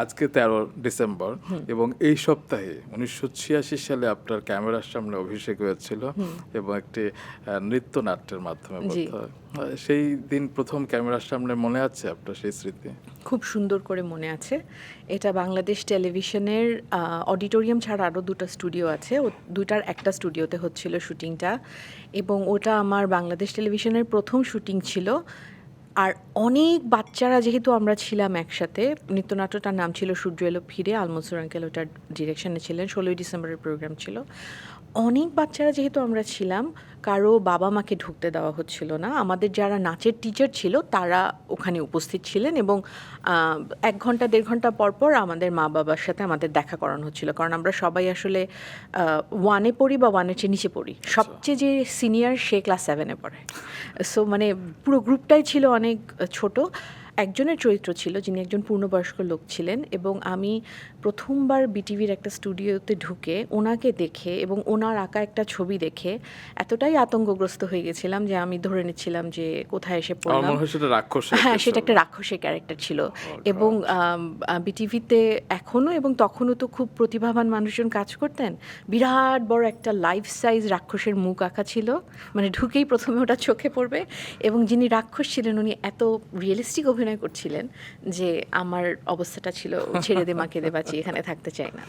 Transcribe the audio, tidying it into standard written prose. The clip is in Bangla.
আজকে 13 ডিসেম্বর এবং এই সপ্তাহে 1986 সালে আপনার ক্যামেরার সামনে অভিষেক হয়েছিল এবং একটি নৃত্যনাট্যের মাধ্যমে বলতে হয়। সেই দিন প্রথম ক্যামেরার সামনে মনে আছে আপনার সেই স্মৃতি? খুব সুন্দর করে মনে আছে। এটা বাংলাদেশ টেলিভিশনের অডিটোরিয়াম ছাড়া আরও দুটো স্টুডিও আছে, ও দুইটার একটা স্টুডিওতে হচ্ছিল শুটিংটা, এবং ওটা আমার বাংলাদেশ টেলিভিশনের প্রথম শুটিং ছিল। আর অনেক বাচ্চারা যেহেতু আমরা ছিলাম একসাথে, নৃত্যনাট্যটার নাম ছিল সূর্য এলো ফিরে, আলমনসুর আঙ্কেল ওটার ডিরেকশনে ছিলেন, 16ই ডিসেম্বরের প্রোগ্রাম ছিল। অনেক বাচ্চারা যেহেতু আমরা ছিলাম, কারো বাবা মাকে ঢুকতে দেওয়া হচ্ছিল না। আমাদের যারা নাচের টিচার ছিল তারা ওখানে উপস্থিত ছিলেন, এবং 1 ঘন্টা 1.5 ঘন্টা পর পর আমাদের মা বাবার সাথে আমাদের দেখা করানো হচ্ছিল, কারণ আমরা সবাই আসলে 1-এ পড়ি বা 1-এর চেয়ে নিচে পড়ি। সবচেয়ে যে সিনিয়র সে ক্লাস 7-এ পড়ে। সো মানে পুরো গ্রুপটাই ছিল অনেক ছোট। একজনের চরিত্র ছিল যিনি একজন পূর্ণবয়স্ক লোক ছিলেন, এবং আমি প্রথমবার বিটিভির একটা স্টুডিওতে ঢুকে ওনাকে দেখে এবং ওনার আঁকা একটা ছবি দেখে এতটাই আতঙ্কগ্রস্ত হয়ে গেছিলাম যে আমি ধরে নিচ্ছিলাম যে কোথায় এসে পড়লাম। আমার মনে হয় সেটা রাক্ষসের হ্যাঁ, কিছু। সেটা একটা রাক্ষসের ক্যারেক্টার ছিল। এবং বিটিভিতে এখনও এবং তখনও তো খুব প্রতিভাবান মানুষজন কাজ করতেন। বিরাট বড় একটা লাইফ সাইজ রাক্ষসের মুখ আঁকা ছিল, মানে ঢুকেই প্রথমে ওটা চোখে পড়বে। এবং যিনি রাক্ষস ছিলেন উনি এত রিয়েলিস্টিক অভিনয় করছিলেন যে আমার অবস্থাটা ছিল ছেড়ে দে মাকে দে বাঁচি, এখানে থাকতে চাই না।